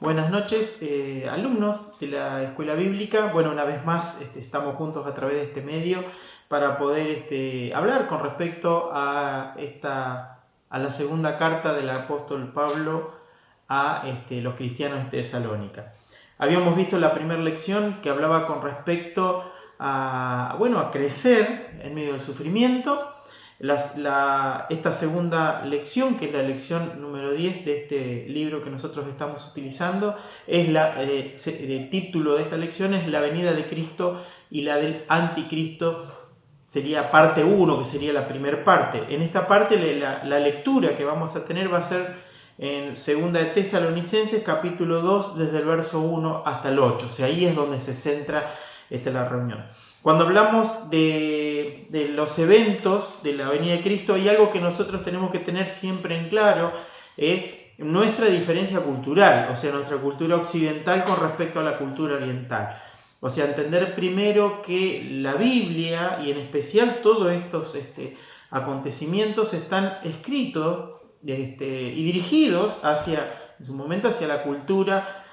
Buenas noches, alumnos de la Escuela Bíblica. Bueno, una vez más estamos juntos a través de este medio para poder hablar con respecto a la segunda carta del apóstol Pablo a los cristianos de Tesalónica. Habíamos visto la primera lección que hablaba con respecto a crecer en medio del sufrimiento. Esta segunda lección, que es la lección número 10 de este libro que nosotros estamos utilizando, el título de esta lección es La venida de Cristo y la del anticristo. Sería parte 1, que sería la primera parte. En esta parte la lectura que vamos a tener va a ser en 2 de Tesalonicenses capítulo 2, desde el verso 1 hasta el 8. O sea, ahí es donde se centra la reunión. Cuando hablamos de los eventos de la venida de Cristo, hay algo que nosotros tenemos que tener siempre en claro, es nuestra diferencia cultural, o sea, nuestra cultura occidental con respecto a la cultura oriental. O sea, entender primero que la Biblia, y en especial todos estos acontecimientos, están escritos y dirigidos en su momento hacia la cultura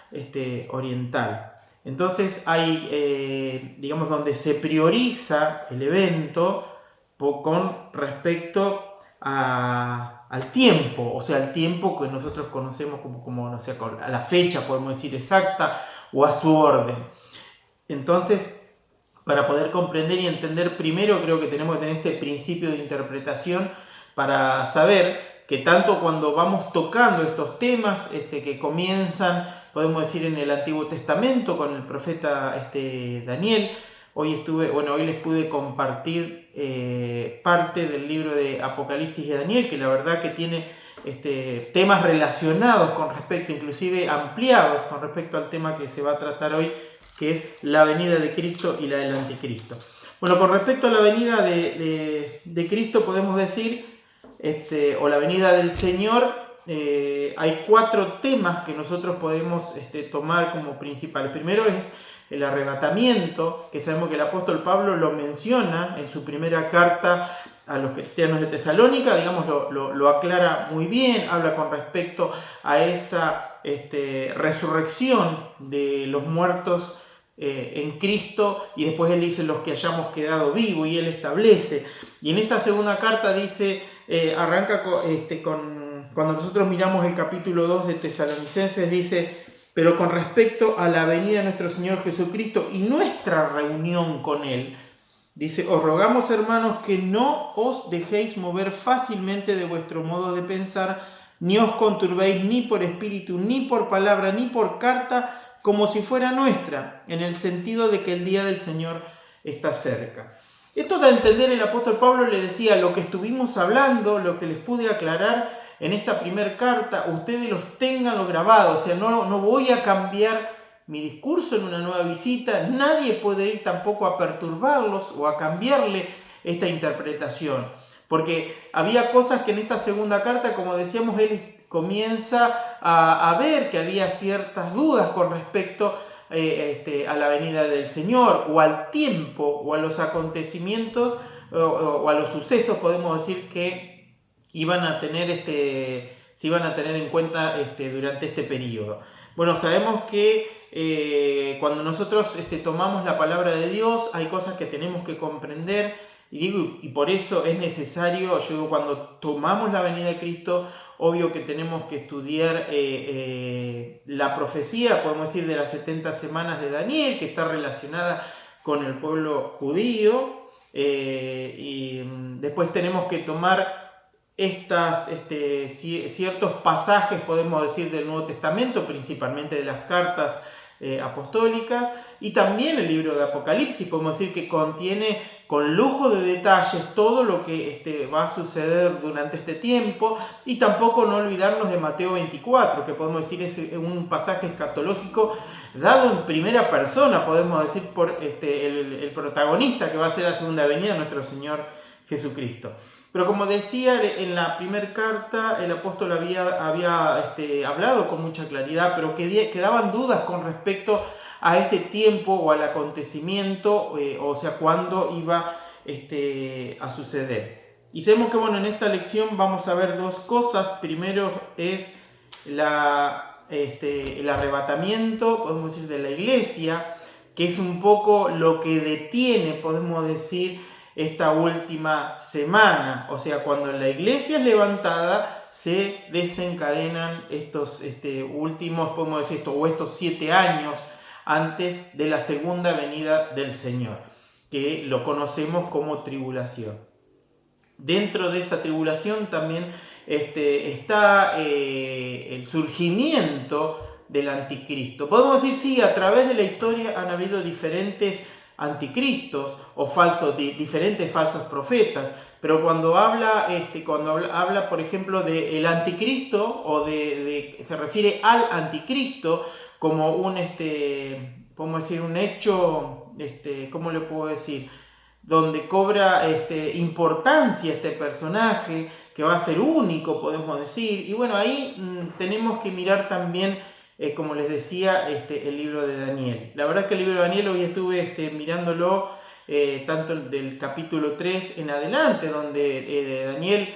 oriental. Entonces hay, donde se prioriza el evento con respecto al tiempo, o sea, al tiempo que nosotros conocemos como no sé, a la fecha, podemos decir, exacta, o a su orden. Entonces, para poder comprender y entender, primero creo que tenemos que tener este principio de interpretación para saber que tanto cuando vamos tocando estos temas que comienzan, podemos decir, en el Antiguo Testamento con el profeta Daniel. Hoy les pude compartir parte del libro de Apocalipsis de Daniel, que la verdad que tiene temas relacionados con respecto, inclusive ampliados con respecto al tema que se va a tratar hoy, que es la venida de Cristo y la del anticristo. Bueno, con respecto a la venida de Cristo podemos decir, o la venida del Señor, hay 4 temas que nosotros podemos tomar como principales. Primero es el arrebatamiento, que sabemos que el apóstol Pablo lo menciona en su primera carta a los cristianos de Tesalónica, lo aclara muy bien, habla con respecto a esa resurrección de los muertos en Cristo, y después él dice los que hayamos quedado vivos, y él establece. Y en esta segunda carta dice, arranca cuando nosotros miramos el capítulo 2 de Tesalonicenses, dice: pero con respecto a la venida de nuestro Señor Jesucristo y nuestra reunión con Él, dice: os rogamos, hermanos, que no os dejéis mover fácilmente de vuestro modo de pensar, ni os conturbéis ni por espíritu, ni por palabra, ni por carta, como si fuera nuestra, en el sentido de que el día del Señor está cerca. Esto da a entender, el apóstol Pablo le decía: lo que estuvimos hablando, lo que les pude aclarar en esta primera carta, ustedes los tenganlo grabado. O sea, no voy a cambiar mi discurso en una nueva visita, nadie puede ir tampoco a perturbarlos o a cambiarle esta interpretación, porque había cosas que en esta segunda carta, como decíamos, él comienza a ver que había ciertas dudas con respecto a la venida del Señor, o al tiempo, o a los acontecimientos, o a los sucesos, podemos decir, que iban a tener se iban a tener en cuenta durante este periodo. Bueno, sabemos que cuando nosotros tomamos la palabra de Dios, hay cosas que tenemos que comprender, y por eso es necesario, cuando tomamos la venida de Cristo, obvio que tenemos que estudiar la profecía, podemos decir, de las 70 semanas de Daniel, que está relacionada con el pueblo judío, y después tenemos que tomar ciertos pasajes, podemos decir, del Nuevo Testamento, principalmente de las cartas apostólicas, y también el libro de Apocalipsis, podemos decir que contiene con lujo de detalles todo lo que va a suceder durante este tiempo, y tampoco no olvidarnos de Mateo 24, que podemos decir es un pasaje escatológico dado en primera persona, podemos decir, por el protagonista que va a ser la segunda venida de nuestro Señor Jesucristo. Pero como decía, en la primera carta el apóstol había hablado con mucha claridad, pero quedaban dudas con respecto a este tiempo o al acontecimiento, o sea, cuándo iba a suceder. Y sabemos que en esta lección vamos a ver 2 cosas. Primero es la el arrebatamiento, podemos decir, de la iglesia, que es un poco lo que detiene, podemos decir, esta última semana. O sea, cuando la iglesia es levantada, se desencadenan estos últimos, podemos decir, estos 7 años antes de la segunda venida del Señor, que lo conocemos como tribulación. Dentro de esa tribulación también está el surgimiento del anticristo. Podemos decir, sí, a través de la historia han habido diferentes anticristos o diferentes falsos profetas, pero cuando habla, por ejemplo, del anticristo o se refiere al anticristo como podemos decir, un hecho, ¿cómo le puedo decir?, donde cobra importancia este personaje, que va a ser único, podemos decir. Y bueno, ahí tenemos que mirar también, como les decía, el libro de Daniel. La verdad que el libro de Daniel hoy estuve mirándolo, tanto del capítulo 3 en adelante, donde Daniel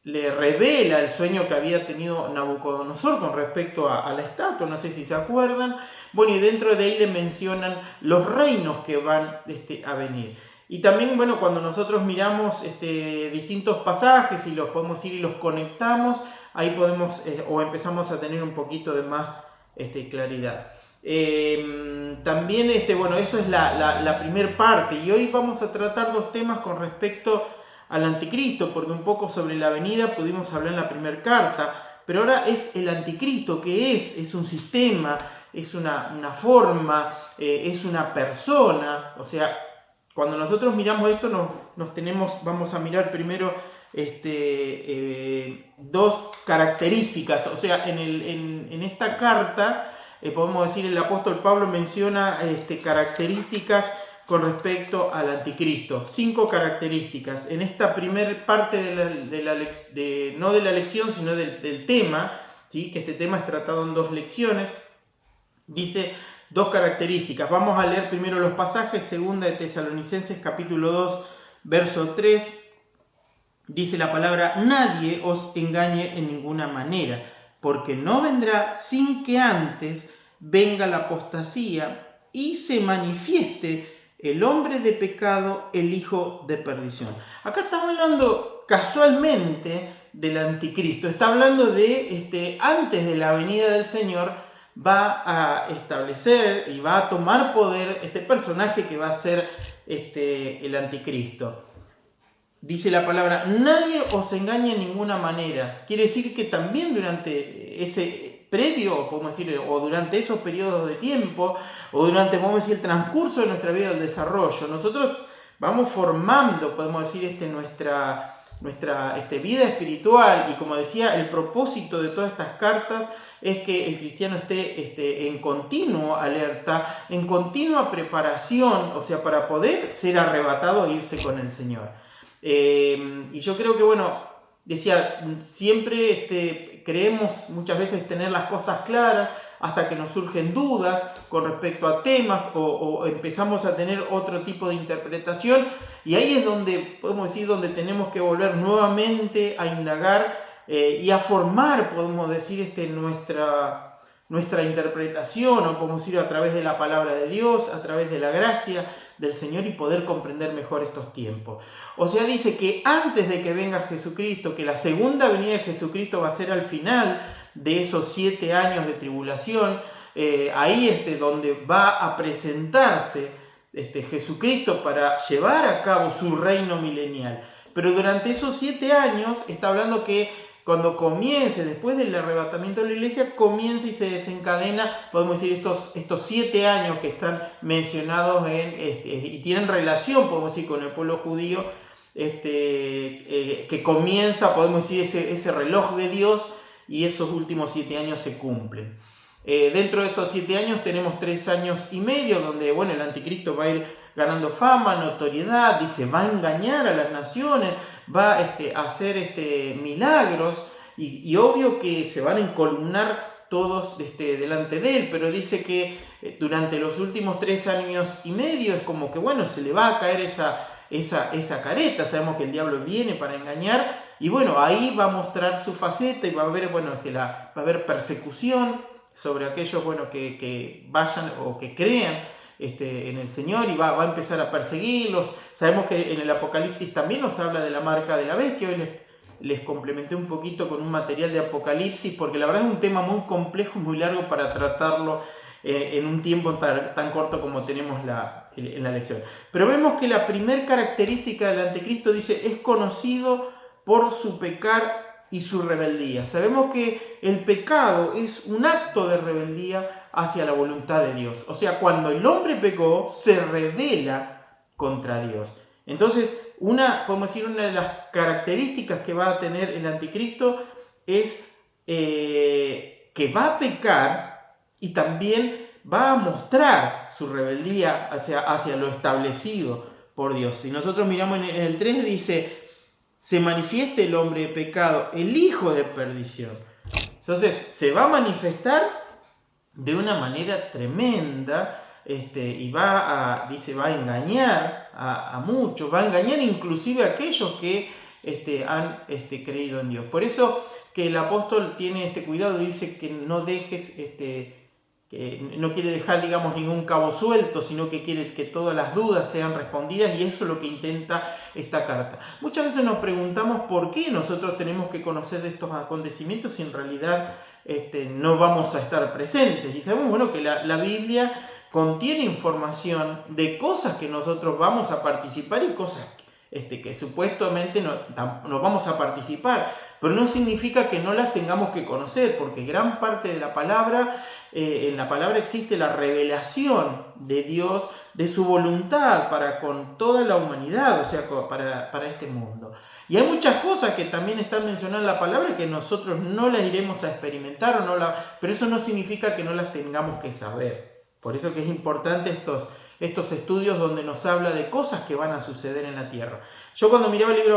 le revela el sueño que había tenido Nabucodonosor con respecto a la estatua, no sé si se acuerdan. Bueno, y dentro de ahí le mencionan los reinos que van a venir. Y también, bueno, cuando nosotros miramos distintos pasajes y los podemos ir y los conectamos, ahí podemos o empezamos a tener un poquito de más claridad. También, bueno, eso es la primera parte. Y hoy vamos a tratar 2 temas con respecto al anticristo, porque un poco sobre la venida pudimos hablar en la primera carta, pero ahora es el anticristo. ¿Qué es? Es un sistema, es una forma, es una persona. O sea, cuando nosotros miramos esto, vamos a mirar primero 2 características. O sea, en esta carta, podemos decir, el apóstol Pablo menciona características con respecto al anticristo. 5 características. En esta primera parte no de la lección, sino del tema, ¿sí?, que este tema es tratado en 2 lecciones, dice 2 características. Vamos a leer primero los pasajes. Segunda de Tesalonicenses capítulo 2, verso 3. Dice la palabra: nadie os engañe en ninguna manera, porque no vendrá sin que antes venga la apostasía y se manifieste el hombre de pecado, el hijo de perdición. Acá está hablando casualmente del anticristo. Está hablando de antes de la venida del Señor, va a establecer y va a tomar poder este personaje que va a ser el anticristo. Dice la palabra: nadie os engañe en ninguna manera. Quiere decir que también durante ese previo, podemos decir, o durante esos periodos de tiempo, o durante, podemos decir, el transcurso de nuestra vida, el desarrollo, nosotros vamos formando, podemos decir, nuestra vida espiritual. Y como decía, el propósito de todas estas cartas es que el cristiano esté en continua alerta, en continua preparación, o sea, para poder ser arrebatado e irse con el Señor. Y yo creo que, bueno, decía, siempre creemos muchas veces tener las cosas claras hasta que nos surgen dudas con respecto a temas o empezamos a tener otro tipo de interpretación, y ahí es donde, podemos decir, donde tenemos que volver nuevamente a indagar y a formar, podemos decir, nuestra interpretación, o podemos decir, a través de la palabra de Dios, a través de la gracia del Señor, y poder comprender mejor estos tiempos. O sea, dice que antes de que venga Jesucristo, que la segunda venida de Jesucristo va a ser al final de esos 7 años de tribulación, ahí donde va a presentarse Jesucristo para llevar a cabo su reino milenial. Pero durante esos 7 años está hablando que cuando comience, después del arrebatamiento de la iglesia, comienza y se desencadena, podemos decir, estos 7 años que están mencionados y tienen relación, podemos decir, con el pueblo judío, que comienza, podemos decir, ese reloj de Dios, y esos últimos 7 años se cumplen. Dentro de esos 7 años tenemos 3 años y medio, donde, bueno, el anticristo va a ir ganando fama, notoriedad, dice, va a engañar a las naciones, va a hacer milagros, y obvio que se van a encolumnar todos delante de él, pero dice que durante los últimos 3 años y medio es como que, bueno, se le va a caer esa careta. Sabemos que el diablo viene para engañar, Y bueno, ahí va a mostrar su faceta y va a haber, bueno, va a haber persecución sobre aquellos, bueno, que vayan o que crean en el Señor, y va a empezar a perseguirlos. Sabemos que en el Apocalipsis también nos habla de la marca de la bestia. Hoy les complementé un poquito con un material de Apocalipsis, porque la verdad es un tema muy complejo, muy largo para tratarlo en un tiempo tan corto como tenemos en la lección. Pero vemos que la primera característica del anticristo dice: es conocido por su pecar y su rebeldía. Sabemos que el pecado es un acto de rebeldía hacia la voluntad de Dios. O sea, cuando el hombre pecó, se rebela contra Dios. Entonces, podemos decir, una de las características que va a tener el anticristo es que va a pecar y también va a mostrar su rebeldía hacia lo establecido por Dios. Si nosotros miramos en el 3, dice: se manifieste el hombre de pecado, el hijo de perdición. Entonces se va a manifestar de una manera tremenda, y va a engañar a muchos, va a engañar inclusive a aquellos que han creído en Dios. Por eso que el apóstol tiene este cuidado, dice que no dejes, que no quiere dejar, digamos, ningún cabo suelto, sino que quiere que todas las dudas sean respondidas, y eso es lo que intenta esta carta. Muchas veces nos preguntamos por qué nosotros tenemos que conocer de estos acontecimientos si en realidad no vamos a estar presentes. Y sabemos, bueno, que la Biblia contiene información de cosas que nosotros vamos a participar y cosas que supuestamente no vamos a participar, pero no significa que no las tengamos que conocer, porque gran parte de la palabra, en la palabra existe la revelación de Dios, de su voluntad para con toda la humanidad, o sea, para este mundo. Y hay muchas cosas que también están mencionadas en la palabra que nosotros no las iremos a experimentar, pero eso no significa que no las tengamos que saber. Por eso que es importante estos estudios donde nos habla de cosas que van a suceder en la tierra. Yo cuando miraba el libro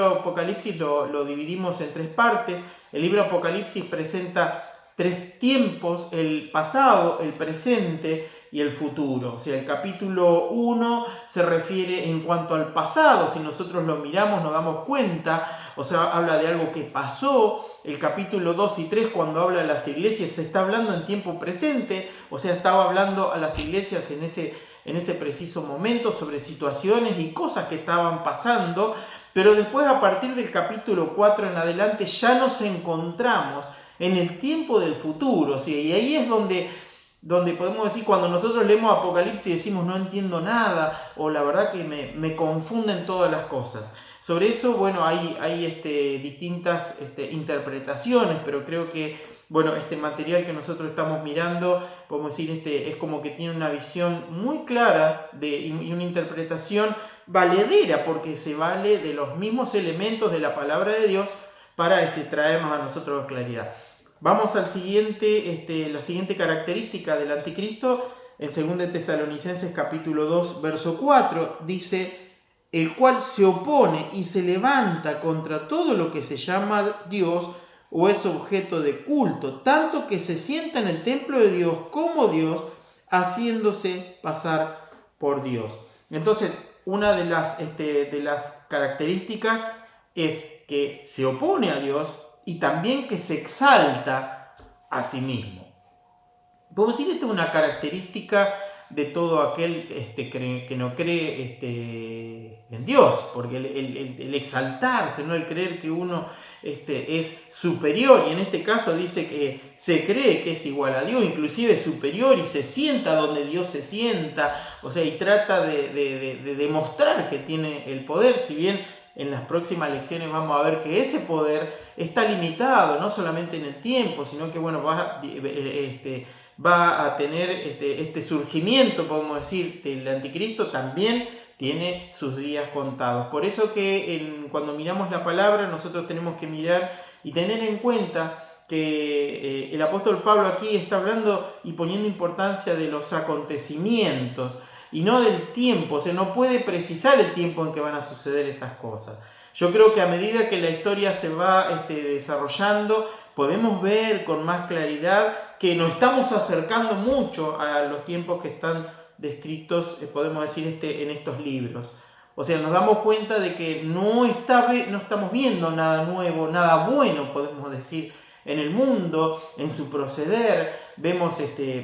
de Apocalipsis lo dividimos en 3 partes. El libro de Apocalipsis presenta 3 tiempos: el pasado, el presente y el futuro. O sea, el capítulo 1 se refiere en cuanto al pasado. Si nosotros lo miramos nos damos cuenta, o sea, habla de algo que pasó. El capítulo 2 y 3, cuando habla de las iglesias, se está hablando en tiempo presente, o sea, estaba hablando a las iglesias en ese preciso momento sobre situaciones y cosas que estaban pasando. Pero después, a partir del capítulo 4 en adelante, ya nos encontramos en el tiempo del futuro, ¿sí? Y ahí es donde podemos decir, cuando nosotros leemos Apocalipsis y decimos no entiendo nada, o la verdad que me confunden todas las cosas. Sobre eso, bueno, hay distintas interpretaciones, pero creo que, bueno, este material que nosotros estamos mirando, podemos decir, es como que tiene una visión muy clara y una interpretación valedera, porque se vale de los mismos elementos de la palabra de Dios para traernos a nosotros claridad. Vamos al la siguiente característica del anticristo. En 2 Tesalonicenses capítulo 2, verso 4, dice: el cual se opone y se levanta contra todo lo que se llama Dios o es objeto de culto, tanto que se sienta en el templo de Dios como Dios, haciéndose pasar por Dios. Entonces, una de las características es que se opone a Dios y también que se exalta a sí mismo. Podemos decir que esta es una característica de todo aquel que no cree en Dios, porque el exaltarse, ¿no? El creer que uno es superior, y en este caso dice que se cree que es igual a Dios, inclusive superior, y se sienta donde Dios se sienta, o sea, y trata de demostrar que tiene el poder, si bien en las próximas lecciones vamos a ver que ese poder está limitado, no solamente en el tiempo, sino que, bueno, va a tener este surgimiento, podemos decir, del anticristo, también tiene sus días contados. Por eso que cuando miramos la palabra, nosotros tenemos que mirar y tener en cuenta que el apóstol Pablo aquí está hablando y poniendo importancia de los acontecimientos y no del tiempo. O sea, no puede precisar el tiempo en que van a suceder estas cosas. Yo creo que a medida que la historia se va desarrollando, podemos ver con más claridad que nos estamos acercando mucho a los tiempos que están descritos, podemos decir, en estos libros. O sea, nos damos cuenta de que no estamos viendo nada nuevo, nada bueno, podemos decir, en el mundo, en su proceder. Vemos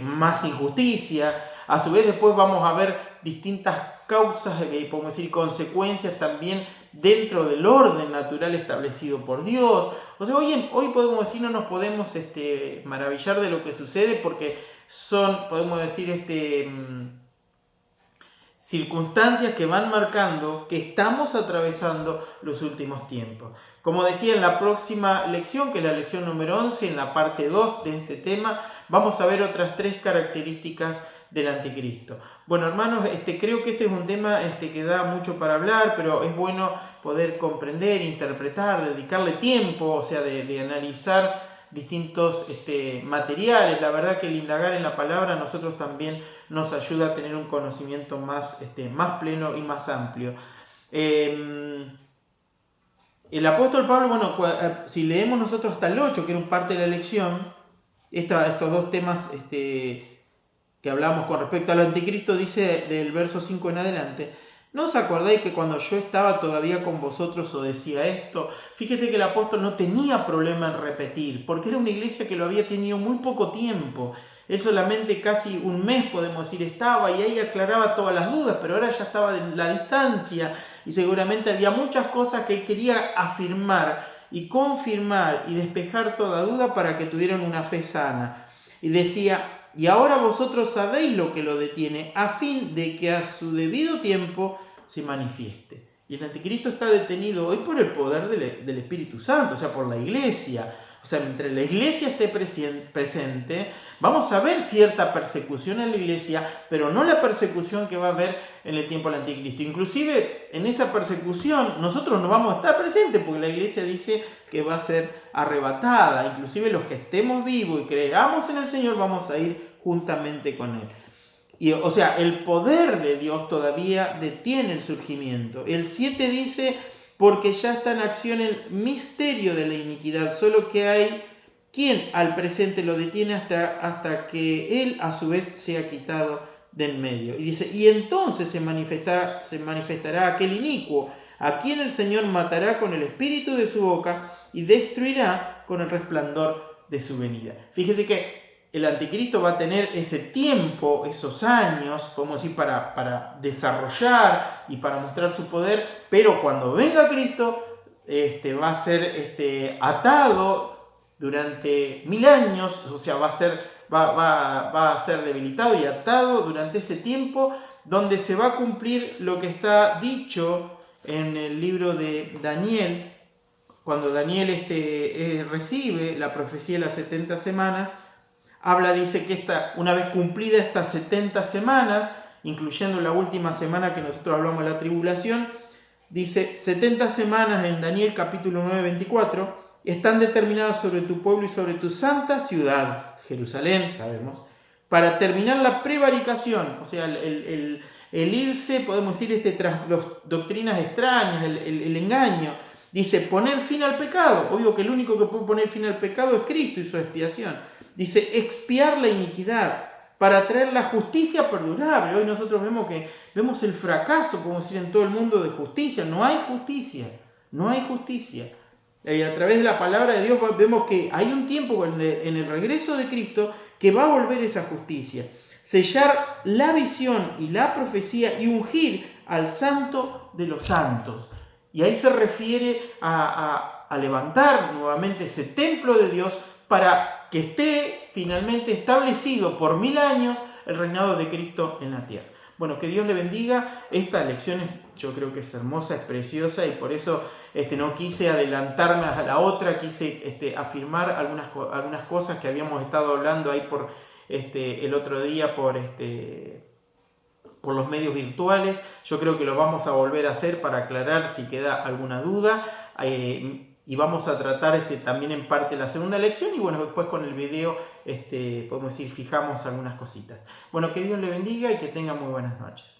más injusticia. A su vez después vamos a ver distintas causas, podemos decir consecuencias también dentro del orden natural establecido por Dios. O sea, hoy podemos decir, no nos podemos maravillar de lo que sucede porque son, podemos decir, circunstancias que van marcando que estamos atravesando los últimos tiempos. Como decía, en la próxima lección, que es la lección número 11, en la parte 2 de este tema, vamos a ver otras 3 características del anticristo. Bueno, hermanos, creo que este es un tema que da mucho para hablar, pero es bueno poder comprender, interpretar, dedicarle tiempo, o sea, de analizar distintos materiales. La verdad que el indagar en la palabra a nosotros también nos ayuda a tener un conocimiento más pleno y más amplio. El apóstol Pablo, bueno, si leemos nosotros hasta el 8, que era un parte de la lección, estos 2 temas que hablamos con respecto al anticristo, dice del verso 5 en adelante: ¿no os acordáis que cuando yo estaba todavía con vosotros os decía esto? Fíjese que el apóstol no tenía problema en repetir, porque era una iglesia que lo había tenido muy poco tiempo. Él solamente casi un mes, podemos decir, estaba, y ahí aclaraba todas las dudas, pero ahora ya estaba en la distancia y seguramente había muchas cosas que él quería afirmar y confirmar y despejar toda duda para que tuvieran una fe sana. Y decía: y ahora vosotros sabéis lo que lo detiene, a fin de que a su debido tiempo se manifieste. Y el anticristo está detenido hoy por el poder del Espíritu Santo, o sea, por la iglesia. O sea, mientras la iglesia esté presente, vamos a ver cierta persecución en la iglesia, pero no la persecución que va a haber en el tiempo del anticristo. Inclusive en esa persecución nosotros no vamos a estar presentes, porque la iglesia dice que va a ser arrebatada. Inclusive los que estemos vivos y creamos en el Señor vamos a ir juntamente con Él. Y, o sea, el poder de Dios todavía detiene el surgimiento. El 7 dice: porque ya está en acción el misterio de la iniquidad, solo que hay quien al presente lo detiene hasta que él a su vez sea quitado del medio. Y dice: y entonces se manifestará aquel inicuo, a quien el Señor matará con el espíritu de su boca y destruirá con el resplandor de su venida. Fíjese que el anticristo va a tener ese tiempo, esos años, podemos decir, para desarrollar y para mostrar su poder, pero cuando venga Cristo, va a ser atado durante 1000 años, o sea, va a ser debilitado y atado durante ese tiempo, donde se va a cumplir lo que está dicho en el libro de Daniel, cuando Daniel recibe la profecía de las 70 semanas. Dice que una vez cumplida estas 70 semanas, incluyendo la última semana que nosotros hablamos de la tribulación, dice: 70 semanas en Daniel capítulo 9, 24, están determinadas sobre tu pueblo y sobre tu santa ciudad, Jerusalén, sabemos, para terminar la prevaricación, o sea, el irse, podemos decir, tras doctrinas extrañas, el engaño. Dice: poner fin al pecado. Obvio que el único que puede poner fin al pecado es Cristo y su expiación. Dice: expiar la iniquidad para traer la justicia perdurable. Hoy nosotros vemos el fracaso, podemos decir, en todo el mundo de justicia. No hay justicia, no hay justicia. Y a través de la palabra de Dios vemos que hay un tiempo en el regreso de Cristo que va a volver esa justicia. Sellar la visión y la profecía y ungir al santo de los santos. Y ahí se refiere a levantar nuevamente ese templo de Dios para que esté finalmente establecido por 1000 años el reinado de Cristo en la tierra. Bueno, que Dios le bendiga. Esta lección yo creo que es hermosa, es preciosa, y por eso no quise adelantarme a la otra, quise afirmar algunas cosas que habíamos estado hablando ahí por el otro día por los medios virtuales. Yo creo que lo vamos a volver a hacer para aclarar si queda alguna duda. Y vamos a tratar también en parte la segunda lección, y bueno, después con el video podemos decir, fijamos algunas cositas. Bueno, que Dios le bendiga y que tenga muy buenas noches.